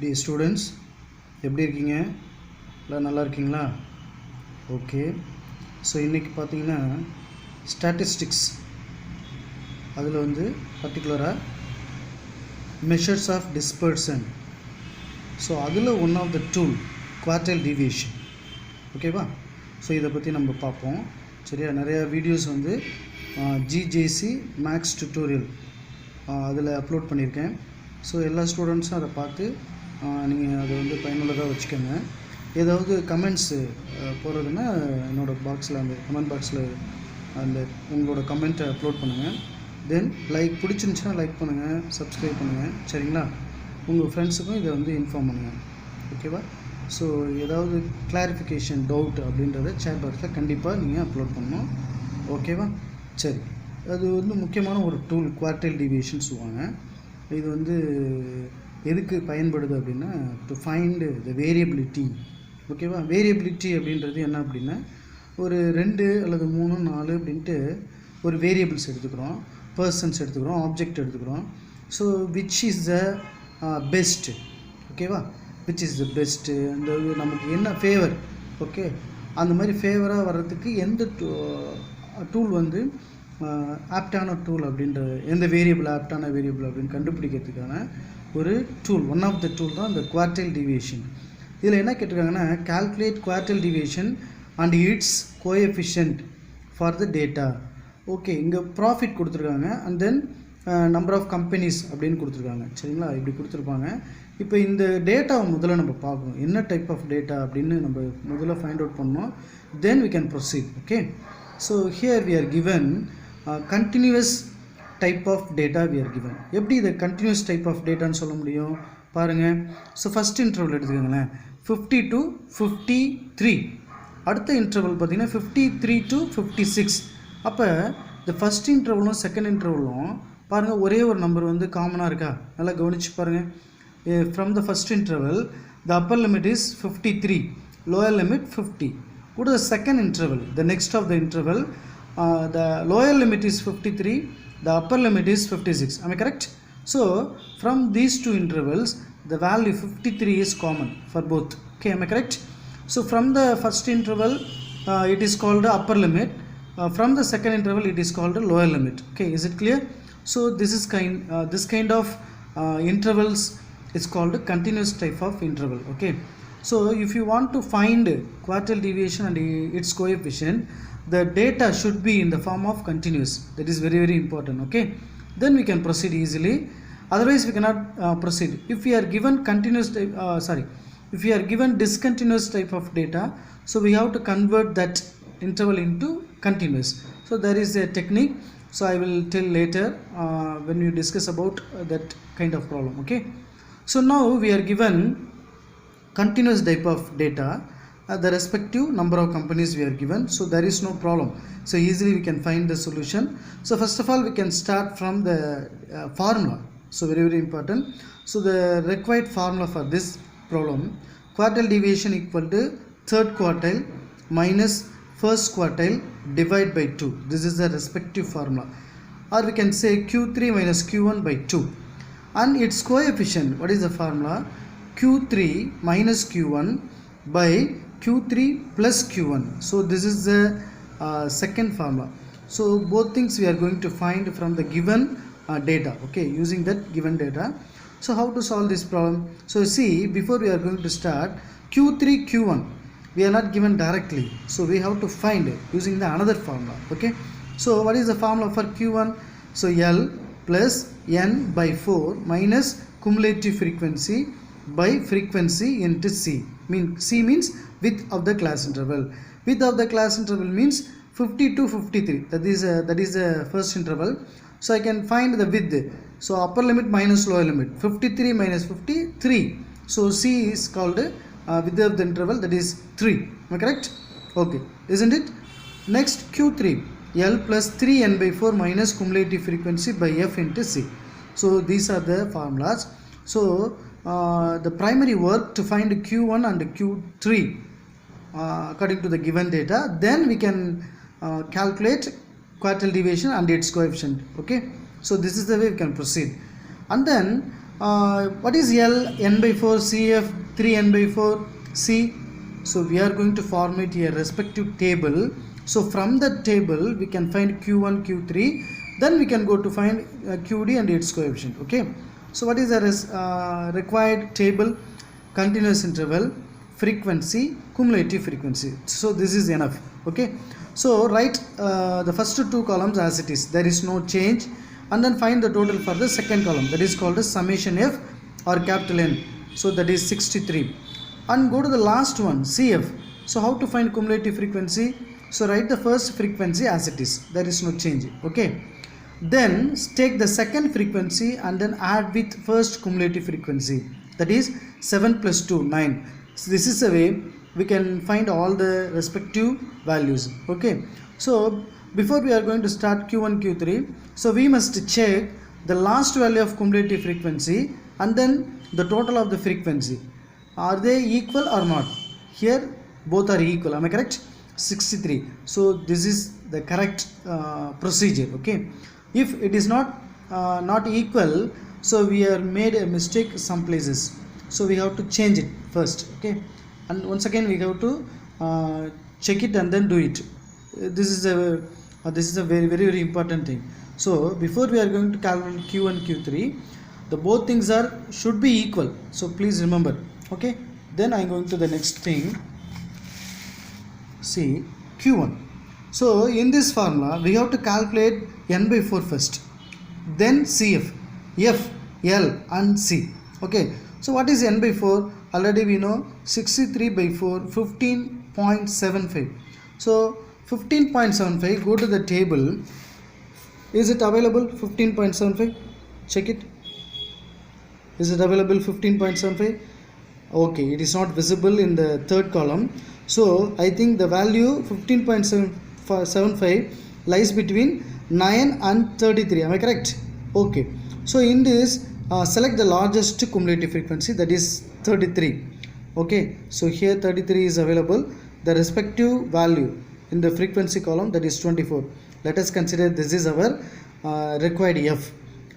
Dear students, எப்படி இருக்கீங்க? எல்லாம் நல்லா இருக்கீங்களா? ஓகே. ஸோ இன்றைக்கி பார்த்தீங்கன்னா ஸ்டாட்டிஸ்டிக்ஸ் அதில் வந்து பர்டிகுலராக மெஷர்ஸ் ஆஃப் டிஸ்பர்சன். ஸோ அதில் one of the tool quartile deviation. ஓகேவா? ஸோ இதை பற்றி நம்ம பார்ப்போம். சரியா? நிறையா வீடியோஸ் வந்து ஜிஜேசி மேக்ஸ் டியூட்டோரியல் அதில் அப்லோட் பண்ணியிருக்கேன். ஸோ எல்லா ஸ்டூடெண்ட்ஸும் அதை பார்த்து நீங்கள் அதை வந்து பயனுள்ளதாக வச்சுக்கோங்க. ஏதாவது கமெண்ட்ஸு போடுறதுன்னா என்னோடய பாக்ஸில் அந்த கமெண்ட் பாக்ஸில் அந்த உங்களோட கமெண்ட்டை அப்லோட் பண்ணுங்கள். தென் பிடிச்சிருந்துச்சுன்னா லைக் பண்ணுங்கள், சப்ஸ்கிரைப் பண்ணுங்கள். சரிங்களா? உங்கள் ஃப்ரெண்ட்ஸுக்கும் இதை வந்து இன்ஃபார்ம் பண்ணுங்கள். ஓகேவா? ஸோ ஏதாவது கிளாரிஃபிகேஷன் டவுட் அப்படின்றத சேட் பாக்ஸில் கண்டிப்பாக நீங்கள் அப்லோட் பண்ணணும். ஓகேவா? சரி, அது வந்து முக்கியமான ஒரு டூல் குவார்டைல் டீவியேஷன் சொல்லுவாங்க. இது வந்து எதுக்கு பயன்படுது அப்படின்னா டு ஃபைண்ட் த வேரியபிலிட்டி. ஓகேவா? வேரியபிலிட்டி அப்படின்றது என்ன அப்படின்னா ஒரு 2 அல்லது 3 4 அப்படின்ட்டு ஒரு வேரியபிள்ஸ் எடுத்துக்கிறோம், பர்சன்ஸ் எடுத்துக்கிறோம், ஆப்ஜெக்ட் எடுத்துக்கிறோம். So which is the best. ஓகேவா? விச் இஸ் த பெஸ்ட்டு, அந்த நமக்கு என்ன ஃபேவர். ஓகே, அந்த மாதிரி ஃபேவராக வர்றதுக்கு எந்த டூல் வந்து ஆப்டான டூல் அப்படின்ற எந்த வேரியபிள் ஆப்டான வேரியபிள் அப்படின்னு கண்டுபிடிக்கிறதுக்கான ஒரு tool, one of the tool தான் இந்த குவார்டைல் டீவியேஷன். இதில் என்ன கேட்டிருக்காங்கன்னா calculate quartile deviation and its coefficient for the data. Okay, இங்கே ப்ராஃபிட் கொடுத்துருக்காங்க and then number of companies அப்படின்னு கொடுத்துருக்காங்க. சரிங்களா? இப்படி கொடுத்துருப்பாங்க. இப்போ இந்த டேட்டாவை முதல்ல நம்ம பார்க்கணும், என்ன டைப் ஆஃப் டேட்டா அப்படின்னு நம்ம முதல்ல ஃபைண்ட் அவுட் பண்ணோம். Then we can proceed. Okay, so here we are given continuous type of data we are given. எப்படி இதை கண்டினியூஸ் டைப் ஆஃப் டேட்டான்னு சொல்ல முடியும் பாருங்கள். ஸோ ஃபஸ்ட் இன்டர்வல் எடுத்துக்கோங்களேன், 50 to 53. அடுத்த இன்டர்வல் பார்த்தீங்கன்னா 53 to 56. அப்போ இந்த ஃபஸ்ட் இன்டர்வலும் செகண்ட் இன்டர்வலும் பாருங்கள் ஒரே ஒரு நம்பர் வந்து காமனாக இருக்கா? நல்லா கவனித்து பாருங்கள். From the first interval the upper limit is 53, lower limit 50. Go to the second interval, the next of the interval, the lower limit is 53, the upper limit is 56. Am I correct? So from these two intervals the value 53 is common for both. Okay, am I correct? So from the first interval it is called the upper limit, from the second interval it is called the lower limit. Okay, is it clear? So this is this kind of intervals is called a continuous type of interval. Okay, so if you want to find quartile deviation and its coefficient, the data should be in the form of continuous. That is very important. Okay, then we can proceed easily, otherwise we cannot proceed. If we are given continuous type, if we are given discontinuous type of data, so we have to convert that interval into continuous. So there is a technique, so I will tell later when we discuss about that kind of problem. Okay, so now we are given continuous type of data, the respective number of companies we are given, so there is no problem. So easily we can find the solution. So first of all we can start from the formula. So very important. So the required formula for this problem, quartile deviation equal to third quartile minus first quartile divided by 2. This is the respective formula, or we can say Q3 minus Q1 by 2, and its coefficient, what is the formula? Q3 minus Q1 by Q3 plus Q1. So this is the second formula. So both things we are going to find from the given data. Okay, using that given data. So how to solve this problem? So see, before we are going to start, Q3 Q1 we are not given directly, so we have to find it using the another formula. Okay, so what is the formula for Q1? So L plus N by 4 minus cumulative frequency by frequency into C. C means width of the class interval. Width of the class interval means 50 to 53. That is the first interval. So I can find the width. So upper limit minus lower limit. 53 minus 53. So C is called width of the interval, that is 3. Am I correct? Okay, isn't it? Next Q3, L plus 3n by 4 minus cumulative frequency by F into C. So these are the formulas. So the primary work to find Q1 and Q3 according to the given data, then we can calculate quartile deviation and its coefficient. Okay, so this is the way we can proceed. And then What is L? N by 4, CF, 3N by 4, C. So we are going to formulate a respective table. So from that table we can find Q1, Q3. Then we can go to find QD and its coefficient. Okay. So what is the required table? Continuous interval, frequency, cumulative frequency. So this is enough. Okay. So write the first two columns as it is. There is no change. And then find the total for the second column, that is called as summation F or capital N. So that is 63. And go to the last one, CF. So how to find cumulative frequency? So write the first frequency as it is. There is no change. Okay. Then take the second frequency and then add with first cumulative frequency. That is 7 plus 2, 9. So this is a way we can find all the respective values. Okay. So before we are going to start Q1, Q3, so we must check the last value of cumulative frequency and then the total of the frequency. Are they equal or not? Here both are equal. Am I correct? 63. So this is the correct procedure. Okay. If it is not equal, so we have made a mistake some places. So we have to change it first. Okay. And once again we have to check it and then do it. This is a very important thing. So before we are going to calculate Q1, Q3, the both things should be equal. So please remember. Okay. Then I am going to the next thing. See Q1. So in this formula we have to calculate N by 4 first, then CF, F, L and C. Okay. So what is N by 4? Already we know 63 by 4, 15.75. So 15.75, go to the table. Is it available 15.75? Check it. Is it available 15.75? Okay, it is not visible in the third column. So I think the value 15.75 lies between 9 and 33. Am I correct? Okay. So in this, select the largest cumulative frequency, that is 33. Okay. So here 33 is available. The respective value in the frequency column, that is 24. Let us consider this is our required F.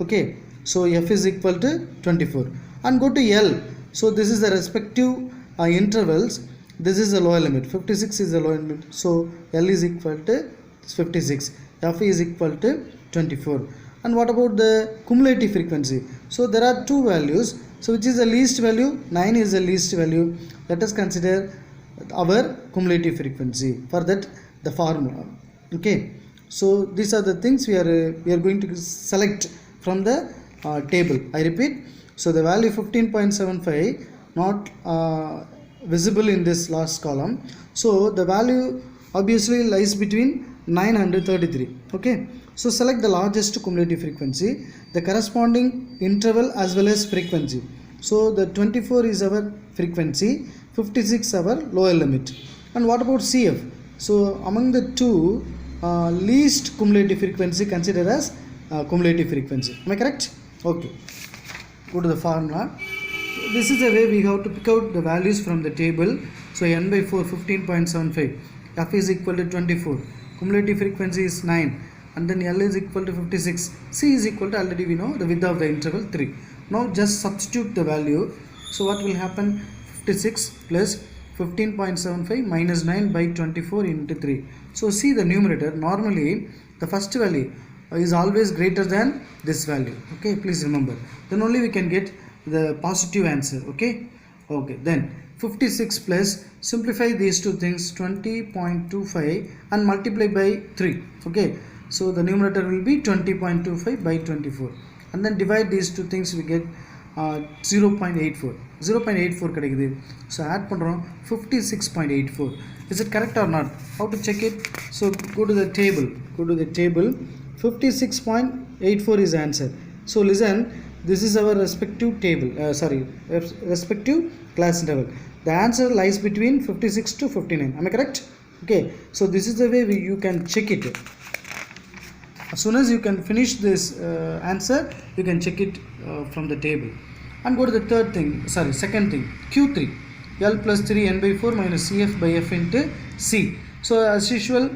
Okay. So F is equal to 24. And go to L. So this is the respective intervals. This is the lower limit. 56 is the lower limit. So L is equal to 56. F is equal to 24. And what about the cumulative frequency? So there are two values. So which is the least value? 9 is the least value. Let us consider our cumulative frequency. For that, the formula. Okay. So these are the things we are going to select from the table. I repeat. So the value 15.75 not visible in this last column. So the value obviously lies between 9 and 33. Okay. So select the largest cumulative frequency, the corresponding interval as well as frequency. So the 24 is our frequency, 56 our lower limit. And what about CF? So among the two, least cumulative frequency considered as cumulative frequency. Am I correct? Okay. Go to the formula. This is the way we have to pick out the values from the table. So N by 4, 15.75. F is equal to 24. Cumulative frequency is 9. And then L is equal to 56. C is equal to, already we know, the width of the interval 3. Now just substitute the value. So what will happen? 56 plus 15.75 minus 9 by 24 into 3. So see the numerator. Normally the first value is always greater than this value. Okay, please remember. Then only we can get the positive answer. Okay. Okay. Then 56 plus, simplify these two things, 20.25 and multiply by 3. Okay. So the numerator will be 20.25 by 24. And then divide these two things, we get 0.84. 0.84 கிடைக்குது. So add பண்றோம் 56.84. Is it correct or not? How to check it? So go to the table. Go to the table. 56.84 is the answer. So listen, this is our respective table. Respective class interval. The answer lies between 56 to 59. Am I correct? Okay. So this is the way you can check it. As soon as you can finish this answer, you can check it from the table. And go to the second thing, Q3. L plus 3 n by 4 minus CF by F into C. So as usual,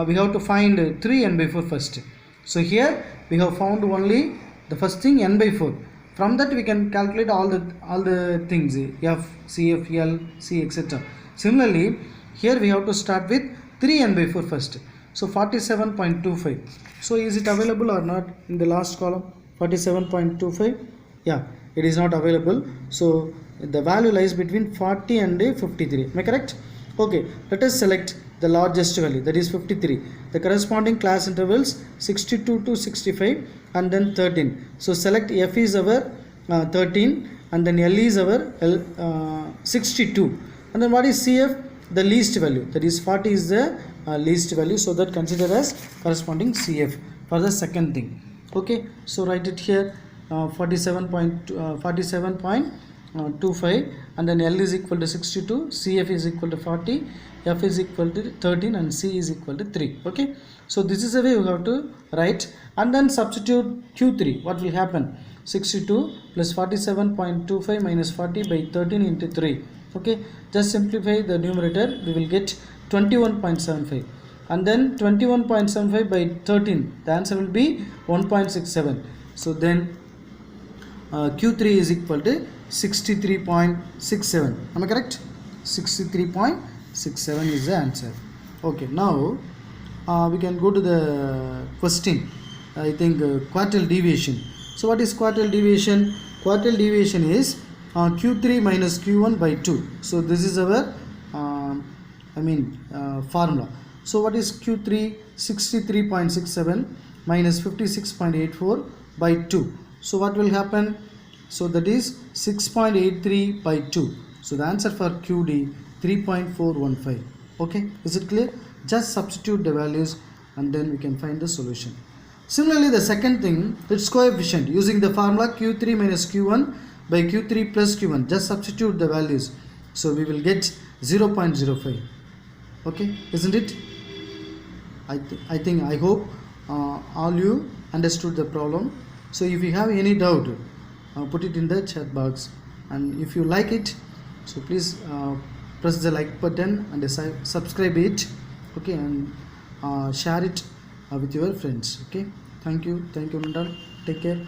we have to find 3 n by 4 first. So here we have found only the first thing n by 4. From that we can calculate all the things, F, CF, L, C, etc. Similarly, here we have to start with 3n/4 first. So 47.25. So is it available or not in the last column? 47.25. Yeah, it is not available. So the value lies between 40 and 53. Am I correct? Okay, let us select the largest value, that is 53. The corresponding class intervals 62 to 65 and then 13. So select F is our 13 and then L is our 62. And then what is CF? The least value, that is 40 is the least value, so that consider as corresponding CF for the second thing. Okay, so write it here, 47.25 and then L is equal to 62, CF is equal to 40, F is equal to 13 and C is equal to 3. Okay, so this is the way you have to write, and then substitute Q3. What will happen? 62 plus 47.25 minus 40 by 13 into 3. Okay, just simplify the numerator, we will get 21.75, and then 21.75 by 13, the answer will be 1.67. so then Q3 is equal to 63.67. am I correct? 63.67 is the answer. Okay, now we can go to the question. I think quartile deviation. So what is quartile deviation? Quartile deviation is Q3 minus Q1 by 2. So this is our formula. So what is Q3? 63.67 minus 56.84 by 2. So what will happen? So that is 6.83 by 2. So the answer for QD 3.415. Okay, is it clear? Just substitute the values and then we can find the solution. Similarly, the second thing, its coefficient using the formula Q3 minus Q1 by Q3 plus Q1. Just substitute the values. So we will get 0.05. Okay, isn't it? I hope all you understood the problem. So if you have any doubt, put it in the chat box, and if you like it, so please press the like button and subscribe it. Okay, and share it with your friends. Okay, thank you Nandal, take care.